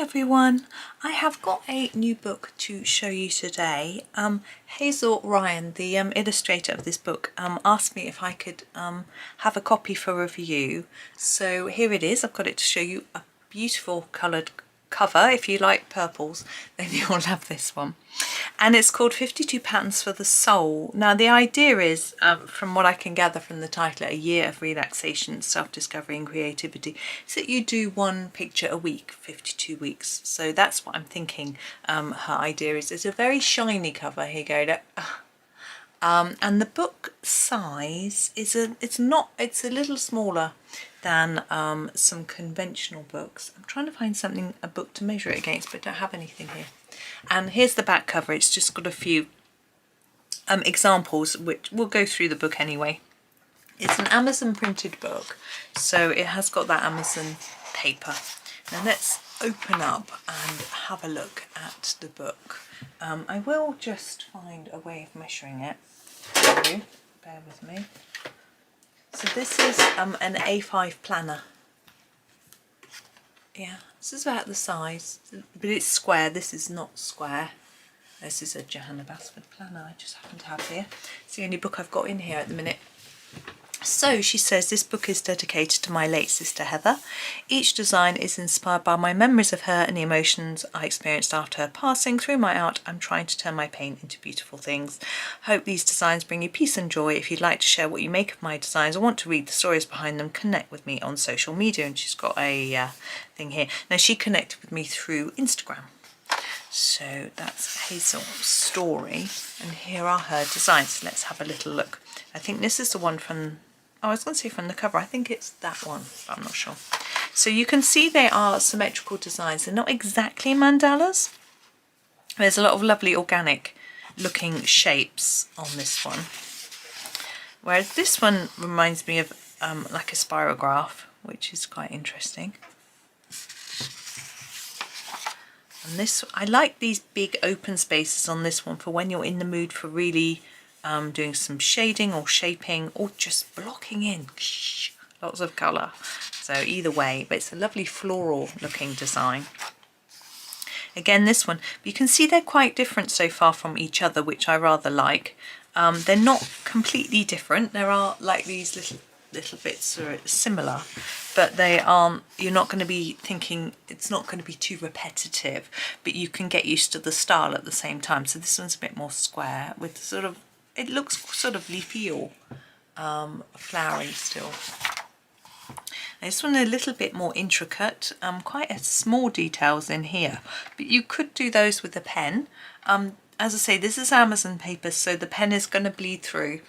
everyone, I have got a new book to show you today. Hazel Ryan, the illustrator of this book, asked me if I could have a copy for review. So here it is. I've got it to show you. A beautiful coloured cover. If you like purples, then you'll love this one. And it's called 52 Patterns for the Soul. Now the idea is, from what I can gather from the title, A Year of Relaxation, Self-Discovery and Creativity, is that you do one picture a week, 52 weeks. So that's what I'm thinking her idea is. It's a very shiny cover. Here you go. Look. And the book size is it's a little smaller than some conventional books. I'm trying to find a book to measure it against, but I don't have anything here. And here's the back cover. It's just got a few examples, which we'll go through the book anyway. It's an Amazon printed book, so it has got that Amazon paper. Now let's open up and have a look at the book. I will just find a way of measuring it for you. Bear with me. So this is an A5 planner. Yeah, this is about the size, but it's square. This is not square. This is a Johanna Basford planner I just happen to have here. It's the only book I've got in here at the minute. So she says, this book is dedicated to my late sister Heather. Each design is inspired by my memories of her and the emotions I experienced after her passing. Through my art, I'm trying to turn my pain into beautiful things. Hope these designs bring you peace and joy. If you'd like to share what you make of my designs or want to read the stories behind them, connect with me on social media. And she's got a thing here. Now she connected with me through Instagram. So that's Hazel's story. And here are her designs. Let's have a little look. I think this is the one from... I was going to say from the cover. I think it's that one, but I'm not sure. So you can see they are symmetrical designs. They're not exactly mandalas. There's a lot of lovely organic looking shapes on this one. Whereas this one reminds me of like a spirograph, which is quite interesting. And this, I like these big open spaces on this one for when you're in the mood for really doing some shading or shaping or just blocking in lots of colour. So either way, but it's a lovely floral looking design. Again, this one, you can see they're quite different so far from each other, which I rather like. They're not completely different. There are like these little bits are similar, but they aren't, you're not going to be thinking, it's not going to be too repetitive, but you can get used to the style at the same time. So this one's a bit more square with sort of, it looks sort of leafy or flowery still. Now this one a little bit more intricate, quite a small details in here, but you could do those with a pen. As I say, this is Amazon paper, so the pen is going to bleed through,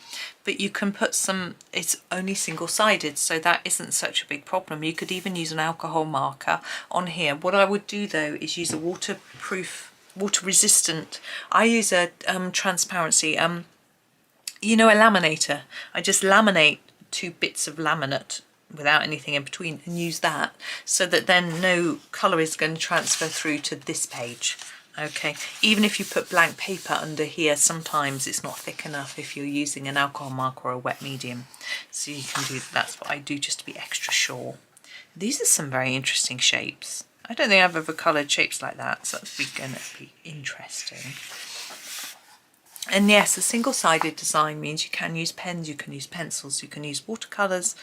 but you can put some, it's only single-sided, so that isn't such a big problem. You could even use an alcohol marker on here. What I would do though is use a waterproof, water-resistant, I use a transparency, you know, a laminator. I just laminate 2 bits of laminate without anything in between and use that, so that then no colour is going to transfer through to this page. Okay, even if you put blank paper under here, sometimes it's not thick enough if you're using an alcohol marker or a wet medium. So you can do, that's what I do just to be extra sure. These are some very interesting shapes. I don't think I've ever coloured shapes like that, so that's going to be interesting. And yes, a single-sided design means you can use pens, you can use pencils, you can use watercolours.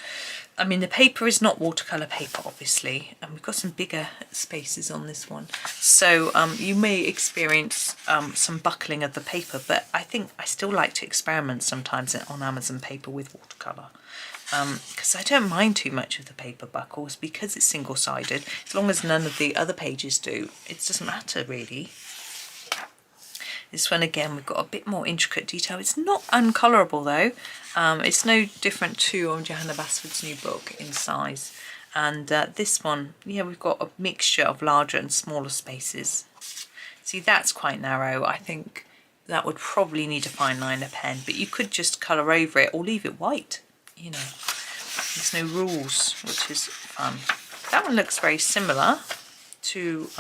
I mean, the paper is not watercolour paper, obviously, and we've got some bigger spaces on this one. So you may experience some buckling of the paper, but I think I still like to experiment sometimes on Amazon paper with watercolour. Because I don't mind too much of the paper buckles because it's single-sided. As long as none of the other pages do, it doesn't matter really. This one again, we've got a bit more intricate detail. It's not uncolourable though. It's no different to Johanna Basford's new book in size. And this one, yeah, we've got a mixture of larger and smaller spaces. See, that's quite narrow. I think that would probably need a fine liner pen, but you could just colour over it or leave it white. You know, there's no rules, which is fun. That one looks very similar to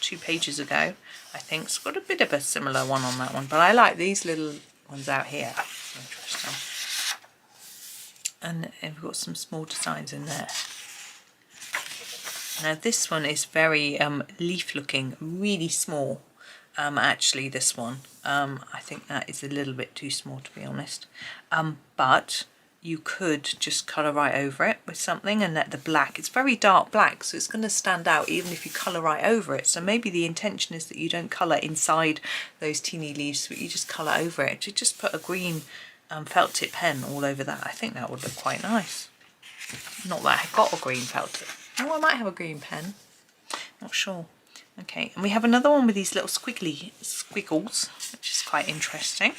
2 pages ago, I think. It's got a bit of a similar one on that one, but I like these little ones out here. Interesting. And we've got some small designs in there. Now this one is very leaf looking, really small. Actually this one, I think that is a little bit too small to be honest. But you could just colour right over it with something and let the black, it's very dark black, so it's going to stand out even if you colour right over it. So maybe the intention is that you don't colour inside those teeny leaves, but you just colour over it. To just put a green felt tip pen all over that, I think that would look quite nice. Not that I've got a green felt tip. Oh, I might have a green pen, not sure. Okay, and we have another one with these little squiggly squiggles, which is quite interesting.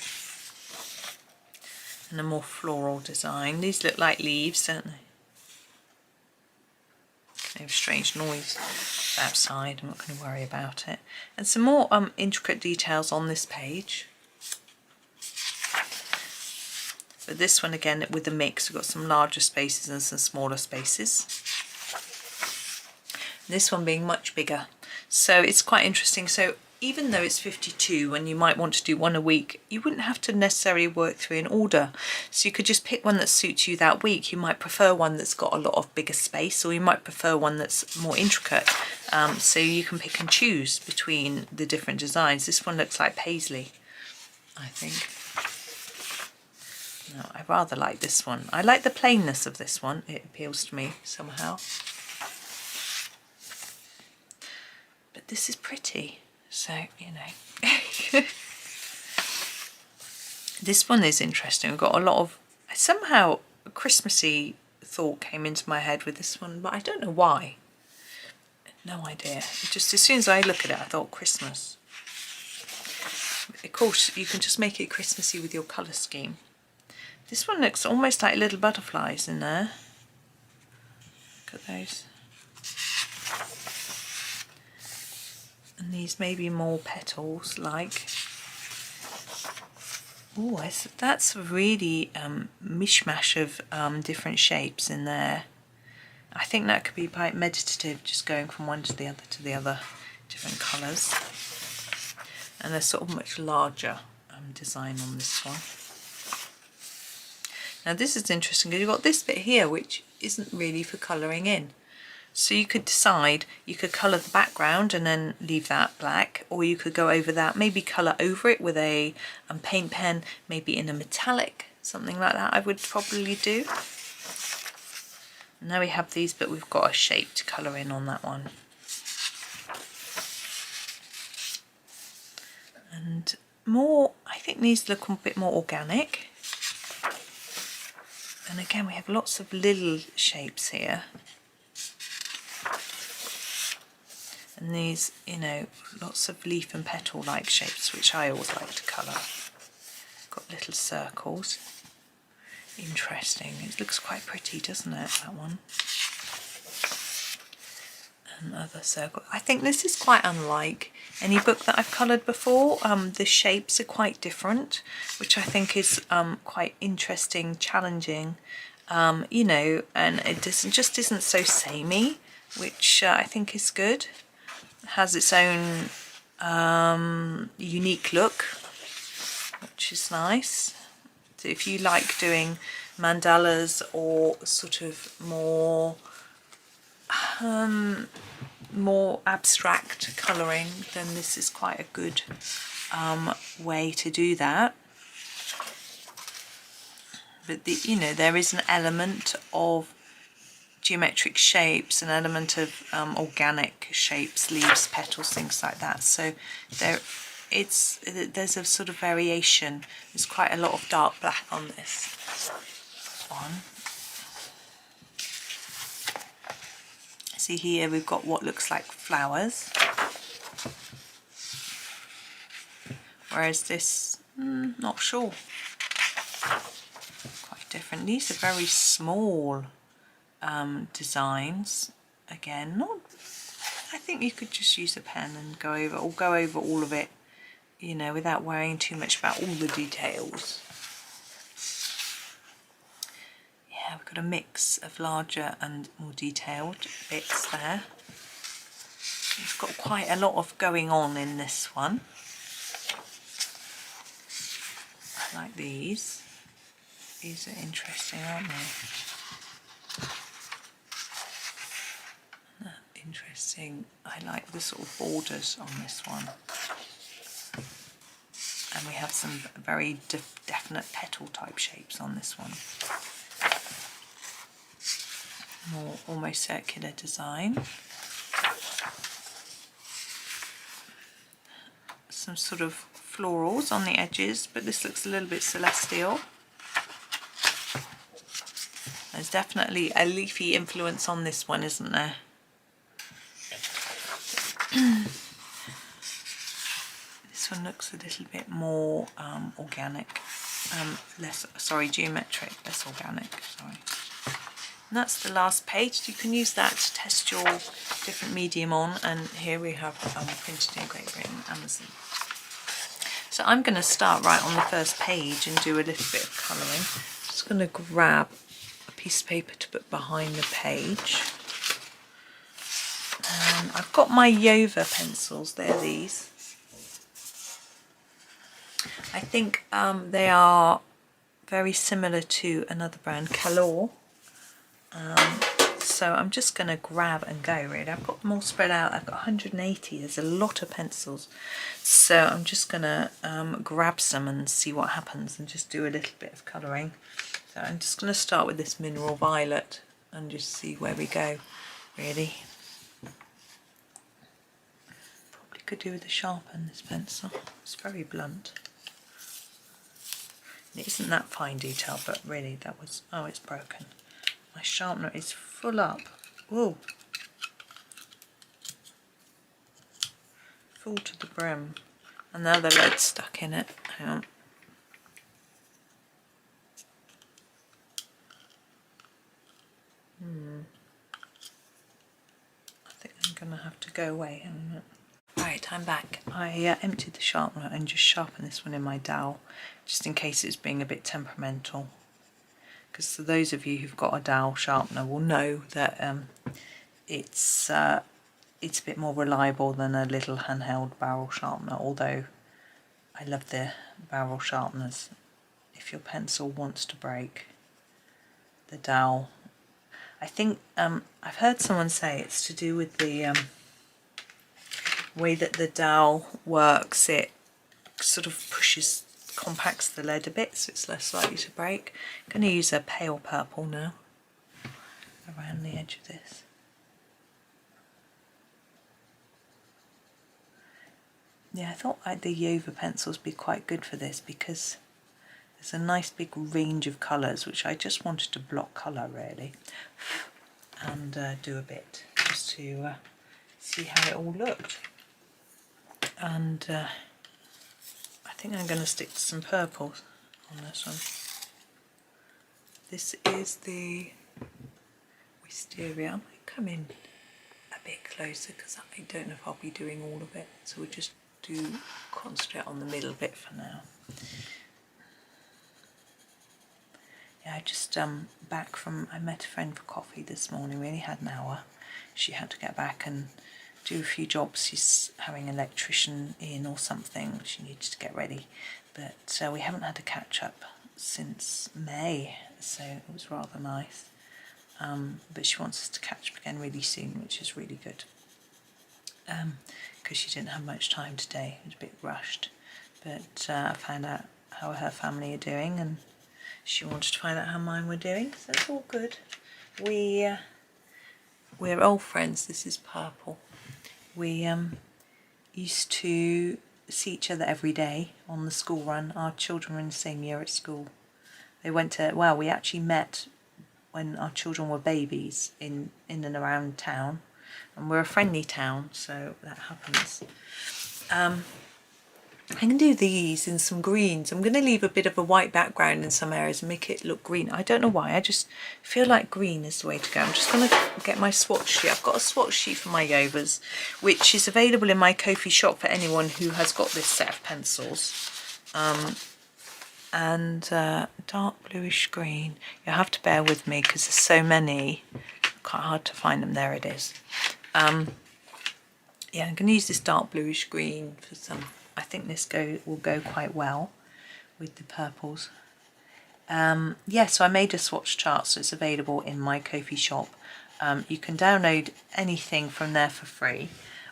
And a more floral design. These look like leaves, don't they? They have a strange noise outside, I'm not going to worry about it. And some more intricate details on this page. But this one again with the mix, we've got some larger spaces and some smaller spaces. This one being much bigger. So it's quite interesting. So even though it's 52 and you might want to do one a week, you wouldn't have to necessarily work through in order. So you could just pick one that suits you that week. You might prefer one that's got a lot of bigger space, or you might prefer one that's more intricate. So you can pick and choose between the different designs. This one looks like paisley, I think. No, I rather like this one. I like the plainness of this one. It appeals to me somehow. But this is pretty. So, you know. This one is interesting. We've got a lot of, somehow a Christmassy thought came into my head with this one, but I don't know why. No idea. It just, as soon as I look at it, I thought Christmas. Of course, you can just make it Christmassy with your colour scheme. This one looks almost like little butterflies in there. Look at those. And these may be more petals like. Oh, that's really mishmash of different shapes in there. I think that could be quite meditative, just going from one to the other, different colours. And there's sort of much larger design on this one. Now this is interesting because you've got this bit here which isn't really for colouring in. So you could decide, you could colour the background and then leave that black, or you could go over that, maybe colour over it with a paint pen, maybe in a metallic, something like that I would probably do. Now we have these, but we've got a shape to colour in on that one. And more, I think these look a bit more organic. And again, we have lots of little shapes here. And these, you know, lots of leaf and petal-like shapes, which I always like to colour. Got little circles. Interesting. It looks quite pretty, doesn't it, that one? And other circles. I think this is quite unlike any book that I've coloured before. The shapes are quite different, which I think is quite interesting, challenging, you know, and it just isn't so samey, which I think is good. It has its own unique look, which is nice. So if you like doing mandalas or sort of more abstract colouring, then this is quite a good way to do that. But you know, there is an element of geometric shapes, an element of organic shapes, leaves, petals, things like that. So there's a sort of variation. There's quite a lot of dark black on this one. See here we've got what looks like flowers, whereas this, not sure, quite different. These are very small designs. Again, not. I think you could just use a pen and go over all of it, you know, without worrying too much about all the details. Yeah, we've got a mix of larger and more detailed bits there. We've got quite a lot of going on in this one. Like these. These are interesting, aren't they? interesting. I like the sort of borders on this one. And we have some very definite petal type shapes on this one. More almost circular design. Some sort of florals on the edges, but this looks a little bit celestial. There's definitely a leafy influence on this one, isn't there? This one looks a little bit more organic, geometric, less organic, sorry. And that's the last page. You can use that to test your different medium on, and here we have printed in Great Britain, Amazon. So I'm going to start right on the first page and do a little bit of colouring. I'm just going to grab a piece of paper to put behind the page. And I've got my Yover pencils, they're these. I think they are very similar to another brand, Calor. So I'm just going to grab and go really. I've got them all spread out. I've got 180. There's a lot of pencils. So I'm just going to grab some and see what happens and just do a little bit of colouring. So I'm just going to start with this mineral violet and just see where we go really. Probably could do with a sharpen this pencil. It's very blunt. It isn't that fine detail, but really that was, oh, it's broken. My sharpener is full up. Whoa. Full to the brim. And now the lead's stuck in it. Hang on. I think I'm going to have to go away in a minute. Right, I'm back. I emptied the sharpener and just sharpened this one in my dowel, just in case it's being a bit temperamental. Because for those of you who've got a dowel sharpener will know that it's a bit more reliable than a little handheld barrel sharpener, although I love the barrel sharpeners. If your pencil wants to break, the dowel, I think I've heard someone say it's to do with the way that the dowel works. It sort of compacts the lead a bit, so it's less likely to break. I'm going to use a pale purple now around the edge of this. Yeah, I thought the Yover pencils would be quite good for this because there's a nice big range of colours which I just wanted to block colour really and do a bit just to see how it all looked. And I think I'm going to stick to some purples on this one. This is the wisteria. I might come in a bit closer because I don't know if I'll be doing all of it, so we'll just concentrate on the middle bit for now. Yeah, I just back from, I met a friend for coffee this morning. We only had an hour. She had to get back and do a few jobs. She's having an electrician in or something. She needs to get ready, but we haven't had a catch up since May, so it was rather nice. But she wants us to catch up again really soon, which is really good, because she didn't have much time today. It was a bit rushed, but I found out how her family are doing and she wanted to find out how mine were doing, so it's all good. We're old friends. This is purple. We used to see each other every day on the school run. Our children were in the same year at school. They went to, well, we actually met when our children were babies in and around town, and we're a friendly town, so that happens. I can do these in some greens. I'm going to leave a bit of a white background in some areas and make it look green. I don't know why, I just feel like green is the way to go. I'm just going to get my swatch sheet. I've got a swatch sheet for my Yovers, which is available in my Ko-fi shop for anyone who has got this set of pencils. Dark bluish green. You'll have to bear with me because there's so many. Quite hard to find them. There it is. Yeah, I'm going to use this dark bluish green for some. I think this will go quite well with the purples. Yeah, so I made a swatch chart, so it's available in my Ko-fi shop. You can download anything from there for free.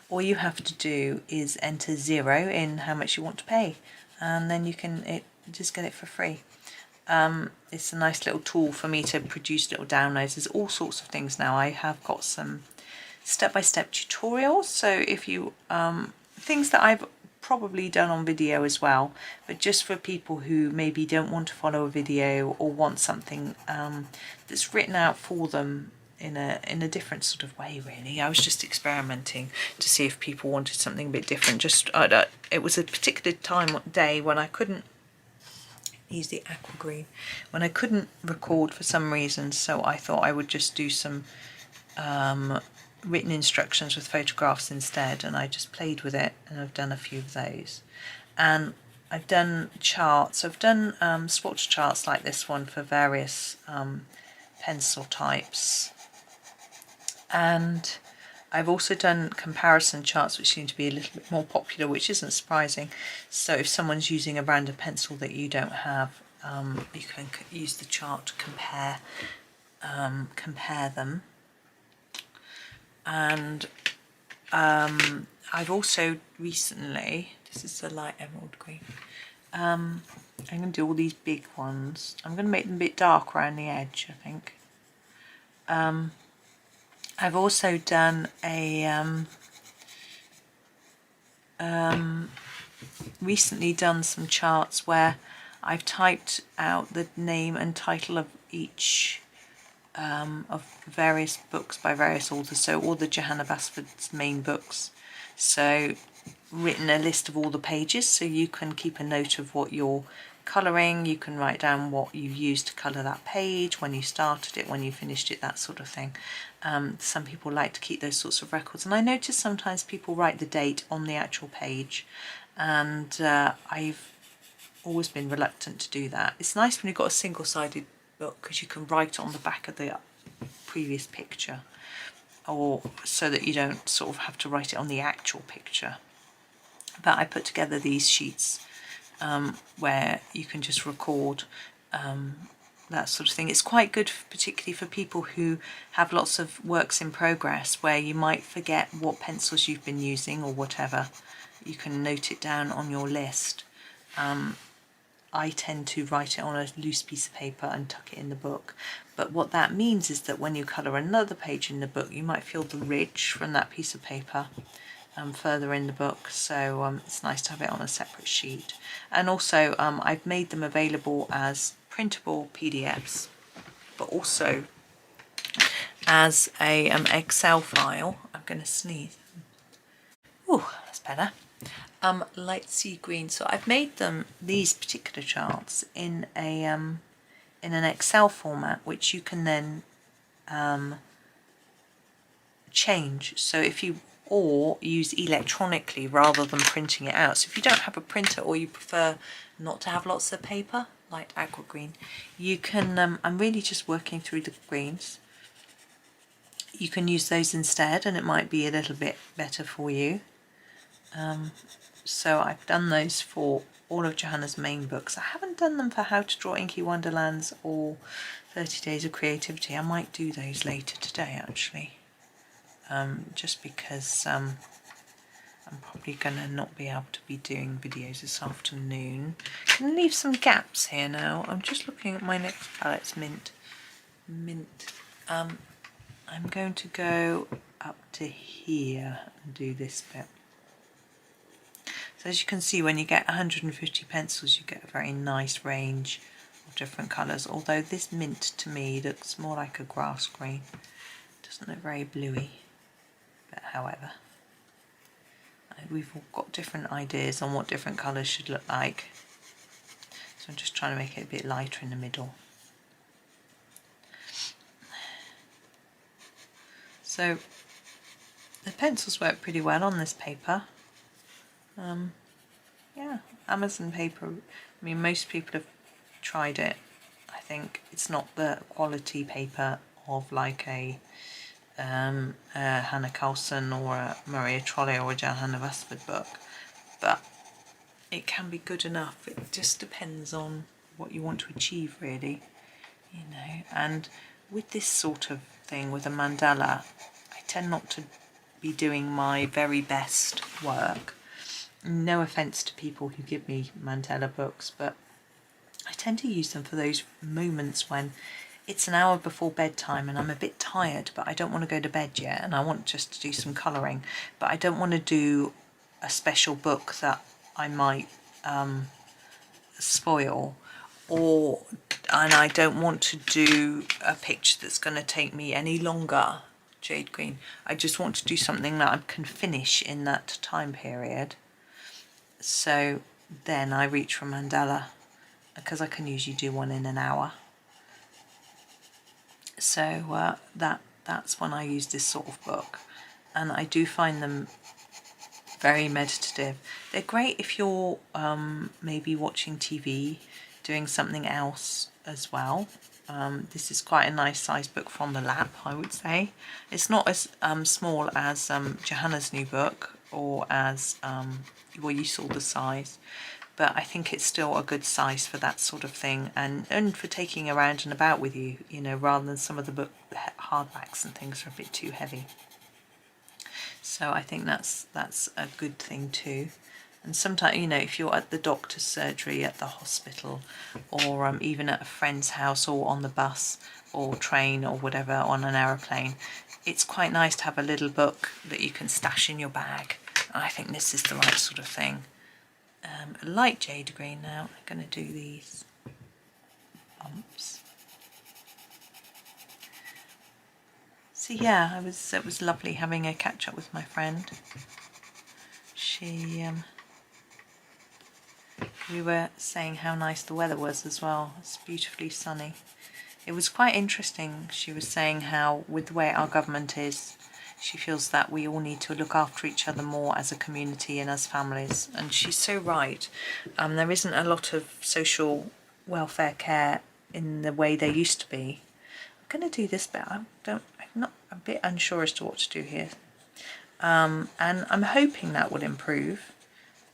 All you have to do is enter 0 in how much you want to pay, and then you can just get it for free. It's a nice little tool for me to produce little downloads. There's all sorts of things now. I have got some step-by-step tutorials, so if you things that I've probably done on video as well, but just for people who maybe don't want to follow a video or want something that's written out for them in a different sort of way. Really, I was just experimenting to see if people wanted something a bit different. Just it was a particular day when I couldn't use the aqua green, when I couldn't record for some reason, so I thought I would just do some written instructions with photographs instead, and I just played with it, and I've done a few of those. And I've done charts. I've done swatch charts like this one for various pencil types, and I've also done comparison charts, which seem to be a little bit more popular, which isn't surprising. So if someone's using a brand of pencil that you don't have, you can use the chart to compare them. And I've also recently, this is the light emerald green, I'm going to do all these big ones. I'm going to make them a bit darker around the edge, I think. I've also done a recently done some charts where I've typed out the name and title of each of various books by various authors, so all the Johanna Basford's main books. So written a list of all the pages, so you can keep a note of what you're colouring. You can write down what you used to colour that page, when you started it, when you finished it, that sort of thing. Some people like to keep those sorts of records, and I notice sometimes people write the date on the actual page, and I've always been reluctant to do that. It's nice when you've got a single-sided book because you can write on the back of the previous picture, or so that you don't sort of have to write it on the actual picture. But I put together these sheets where you can just record that sort of thing. It's quite good, particularly for people who have lots of works in progress where you might forget what pencils you've been using or whatever. You can note it down on your list. I tend to write it on a loose piece of paper and tuck it in the book. But what that means is that when you colour another page in the book, you might feel the ridge from that piece of paper further in the book. So it's nice to have it on a separate sheet. And also I've made them available as printable PDFs, but also as a Excel file. I'm going to sneeze. Ooh, that's better. Light sea green. So I've made them, these particular charts, in a in an Excel format, which you can then change. So if you use electronically rather than printing it out. So if you don't have a printer, or you prefer not to have lots of paper, like aqua green, you can, I'm really just working through the greens. You can use those instead, and it might be a little bit better for you. So I've done those for all of Johanna's main books. I haven't done them for How to Draw Inky Wonderlands or 30 Days of Creativity. I might do those later today, actually. Just because I'm probably going to not be able to be doing videos this afternoon. I'm going to leave some gaps here now. I'm just looking at my next palette's mint. I'm going to go up to here and do this bit. So as you can see, when you get 150 pencils, you get a very nice range of different colours, although this mint to me looks more like a grass green. It doesn't look very bluey, but however, we've all got different ideas on what different colours should look like. So I'm just trying to make it a bit lighter in the middle. So the pencils work pretty well on this paper. Yeah, Amazon paper, I mean, most people have tried it. I think it's not the quality paper of like a Hannah Carlson or a Maria Trolle or a Johanna Basford book, but it can be good enough. It just depends on what you want to achieve, really, you know. And with this sort of thing with a mandala, I tend not to be doing my very best work. No offence to people who give me mandala books, but I tend to use them for those moments when it's an hour before bedtime and I'm a bit tired, but I don't want to go to bed yet and I want just to do some colouring, but I don't want to do a special book that I might spoil, and I don't want to do a picture that's going to take me any longer, jade green. I just want to do something that I can finish in that time period. So then I reach for mandala, because I can usually do one in an hour. So that's when I use this sort of book, and I do find them very meditative. They're great if you're maybe watching TV, doing something else as well. This is quite a nice size book from the lap, I would say. It's not as small as Johanna's new book, or as well, you saw the size, but I think it's still a good size for that sort of thing, and for taking around and about with you, you know, rather than some of the hardbacks and things are a bit too heavy. So I think that's a good thing too. And sometimes, you know, if you're at the doctor's surgery, at the hospital, or even at a friend's house, or on the bus or train or whatever, on an aeroplane, it's quite nice to have a little book that you can stash in your bag. And I think this is the right sort of thing. A light jade green now. I'm going to do these bumps. So yeah, it was lovely having a catch up with my friend. We were saying how nice the weather was as well. It's beautifully sunny. It was quite interesting. She was saying how, with the way our government is, she feels that we all need to look after each other more as a community and as families. And she's so right. There isn't a lot of social welfare care in the way there used to be. I'm going to do this bit. I'm a bit unsure as to what to do here. And I'm hoping that will improve,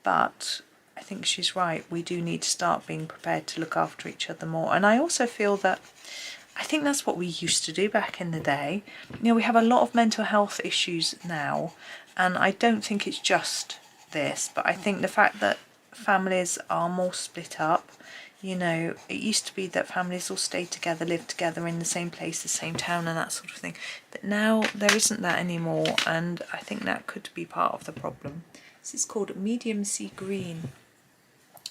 but I think she's right. We do need to start being prepared to look after each other more. And I also feel that I think that's what we used to do back in the day. You know, we have a lot of mental health issues now, and I don't think it's just this, but I think the fact that families are more split up. You know, it used to be that families all stayed together, lived together in the same place, the same town and that sort of thing. But now there isn't that anymore, and I think that could be part of the problem. This is called medium sea green.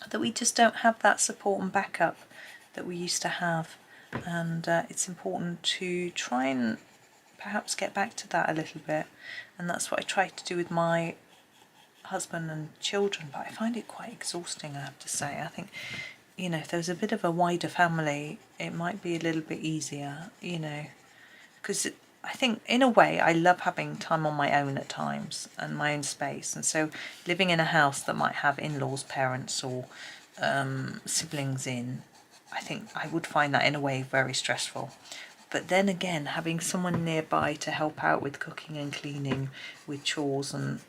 That we just don't have that support and backup that we used to have. And it's important to try and perhaps get back to that a little bit. And that's what I try to do with my husband and children, but I find it quite exhausting, I have to say. I think, you know, if there was a bit of a wider family, it might be a little bit easier, you know, because I think in a way I love having time on my own at times and my own space. And so living in a house that might have in-laws, parents or siblings in, I think I would find that in a way very stressful. But then again, having someone nearby to help out with cooking and cleaning, with chores and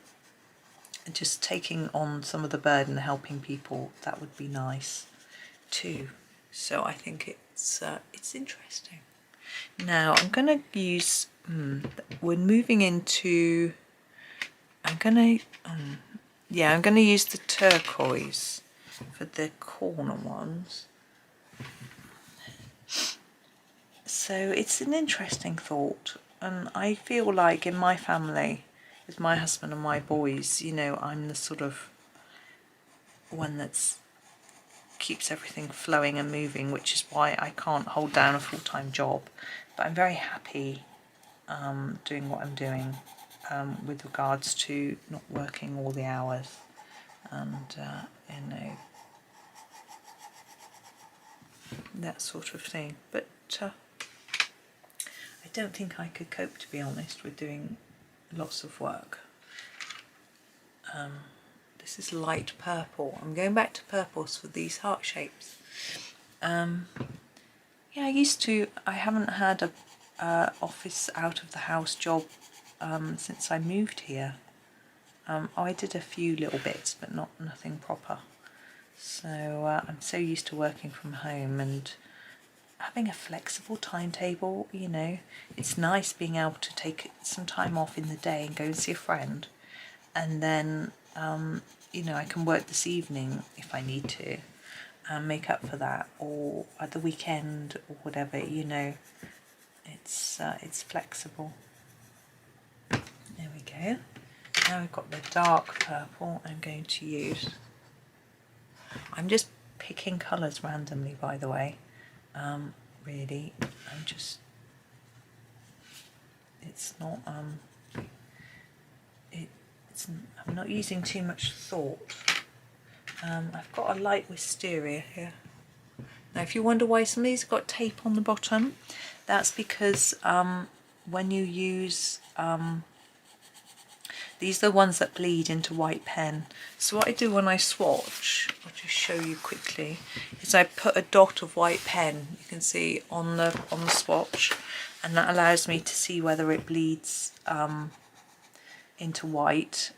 just taking on some of the burden, helping people, that would be nice too. So I think it's interesting. Now I'm going to use, we're moving into, I'm going to use the turquoise for the corner ones. So it's an interesting thought, and I feel like in my family, with my husband and my boys, you know, I'm the sort of one that's keeps everything flowing and moving, which is why I can't hold down a full-time job. But I'm very happy doing what I'm doing with regards to not working all the hours, and you know, that sort of thing. But I don't think I could cope, to be honest, with doing lots of work. This is light purple. I'm going back to purples for these heart shapes. Yeah, I haven't had a office out of the house job since I moved here. I did a few little bits, but nothing proper. So I'm so used to working from home, and having a flexible timetable, you know, it's nice being able to take some time off in the day and go and see a friend, and then you know, I can work this evening if I need to and make up for that, or at the weekend or whatever, you know. It's flexible. There we go. Now we've got the dark purple I'm going to use. I'm just picking colours randomly, by the way. Really, I'm just, it's not, I'm not using too much thought. I've got a light wisteria here. Now if you wonder why some of these have got tape on the bottom, that's because when you use, these are the ones that bleed into white pen. So what I do when I swatch, I'll just show you quickly, is I put a dot of white pen, you can see on the swatch, and that allows me to see whether it bleeds into white,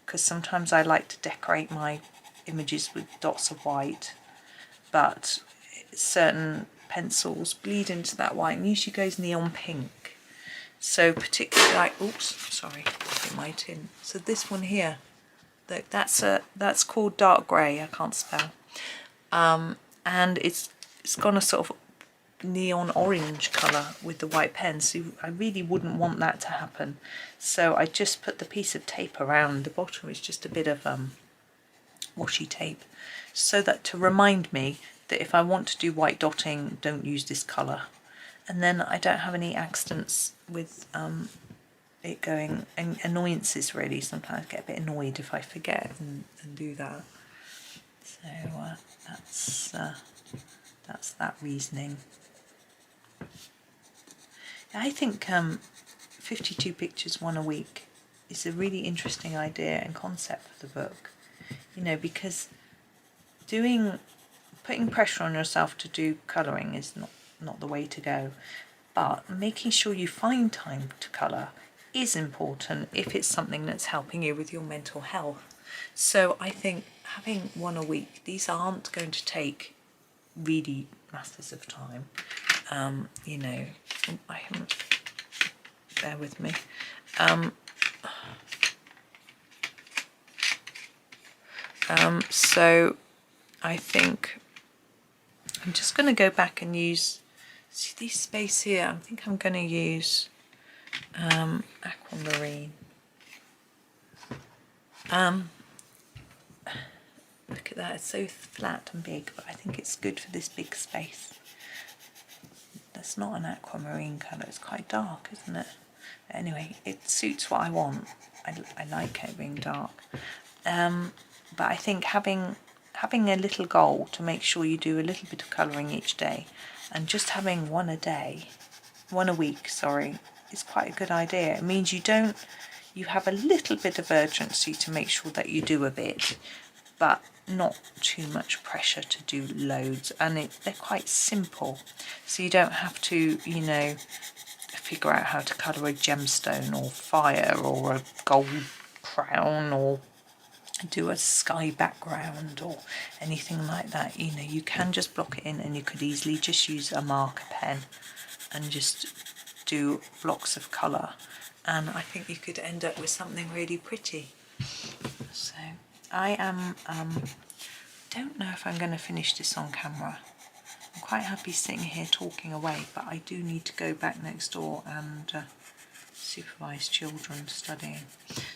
because sometimes I like to decorate my images with dots of white, but certain pencils bleed into that white and usually goes neon pink. So particularly like, oops, sorry, hit my tin. So this one here, that's called dark grey, I can't spell. And it's gone a sort of neon orange colour with the white pen, so I really wouldn't want that to happen. So I just put the piece of tape around the bottom. It's just a bit of washi tape, so that to remind me that if I want to do white dotting, don't use this colour. And then I don't have any accidents with it going, and annoyances really. Sometimes I get a bit annoyed if I forget and do that. So that's that reasoning. I think 52 pictures, one a week is a really interesting idea and concept for the book. You know, because putting pressure on yourself to do colouring is not the way to go, but making sure you find time to colour is important if it's something that's helping you with your mental health. So I think having one a week, these aren't going to take really masses of time. You know, I haven't, bear with me. So I think I'm just going to go back and use, see this space here, I think I'm going to use aquamarine. Look at that, it's so flat and big, but I think it's good for this big space. That's not an aquamarine colour, it's quite dark, isn't it? Anyway, it suits what I want. I like it being dark. But I think having a little goal to make sure you do a little bit of colouring each day, and just having one a week, is quite a good idea. It means you have a little bit of urgency to make sure that you do a bit, but not too much pressure to do loads, and they're quite simple, so you don't have to, you know, figure out how to colour a gemstone or fire or a gold crown or do a sky background or anything like that. You know, you can just block it in, and you could easily just use a marker pen and just do blocks of colour, and I think you could end up with something really pretty. So I am don't know if I'm going to finish this on camera. I'm quite happy sitting here talking away, but I do need to go back next door and supervise children studying,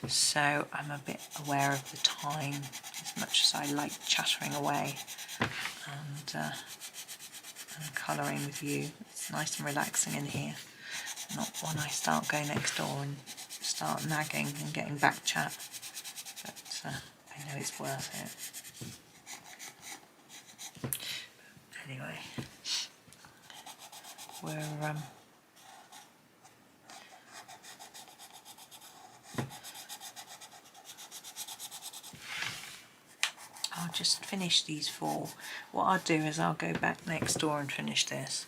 so I'm a bit aware of the time, as much as I like chattering away and colouring with you. It's nice and relaxing in here, not when I start going next door and start nagging and getting back chat, but I know it's worth it. Anyway, we're I'll just finish these four. What I'll do is I'll go back next door and finish this.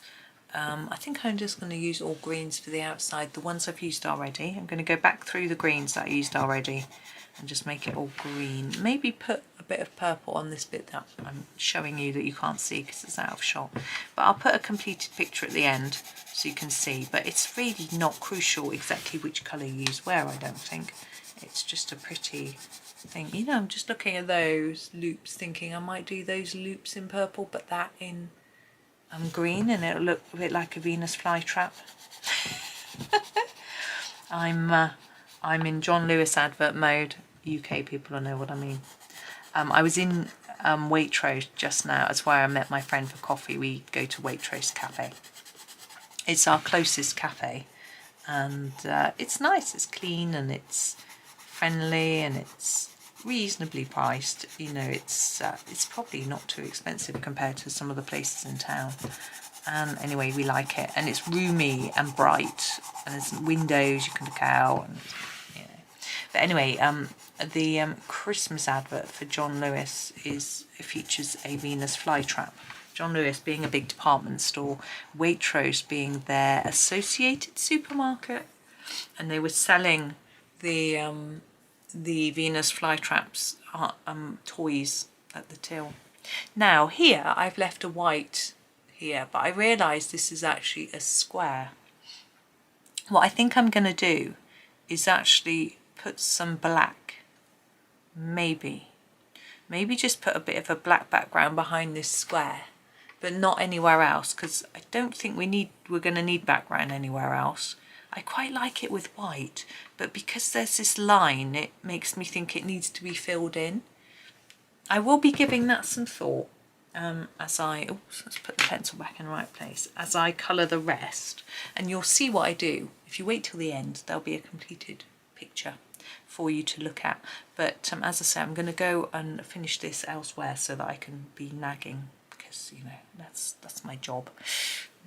I think I'm just going to use all greens for the outside, the ones I've used already. I'm going to go back through the greens that I used already and just make it all green. Maybe put a bit of purple on this bit that I'm showing you that you can't see because it's out of shot. But I'll put a completed picture at the end so you can see. But it's really not crucial exactly which colour you use where, I don't think. It's just a pretty thing. You know, I'm just looking at those loops thinking I might do those loops in purple, but that in green, and it'll look a bit like a Venus flytrap. I'm in John Lewis advert mode. UK people will know what I mean. I was in Waitrose just now. That's why I met my friend for coffee. We go to Waitrose Cafe. It's our closest cafe, and it's nice. It's clean and it's friendly and it's reasonably priced. You know, it's probably not too expensive compared to some of the places in town. And anyway, we like it, and it's roomy and bright, and there's windows you can look out, and you know. But anyway, the Christmas advert for John Lewis features a Venus flytrap. John Lewis being a big department store, Waitrose being their associated supermarket, and they were selling the Venus flytraps toys at the till. Now here I've left a white here, but I realised this is actually a square. What I think I'm going to do is actually put some black, maybe just put a bit of a black background behind this square, but not anywhere else, because I don't think we're going to need background anywhere else. I quite like it with white, but because there's this line, it makes me think it needs to be filled in. I will be giving that some thought as let's put the pencil back in the right place, as I colour the rest, and you'll see what I do. If you wait till the end, there'll be a completed picture for you to look at. But as I say, I'm going to go and finish this elsewhere so that I can be nagging, because you know that's my job.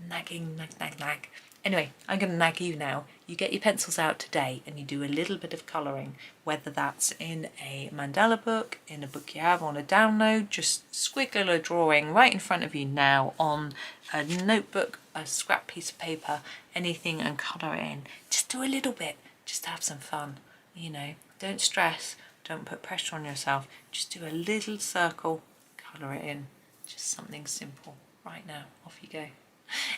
Nagging, nag. Anyway, I'm going to nag you now. You get your pencils out today and you do a little bit of colouring, whether that's in a mandala book, in a book you have on a download. Just squiggle a drawing right in front of you now on a notebook, a scrap piece of paper, anything, and colour it in. Just do a little bit, just to have some fun, you know. Don't stress, don't put pressure on yourself. Just do a little circle, colour it in. Just something simple. Right now, off you go.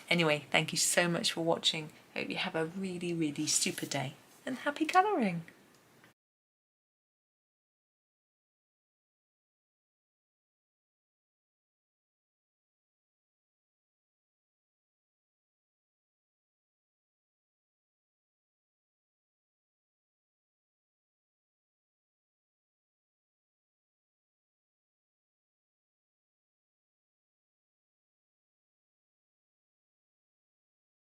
Anyway, thank you so much for watching. Hope you have a really, really super day, and happy colouring.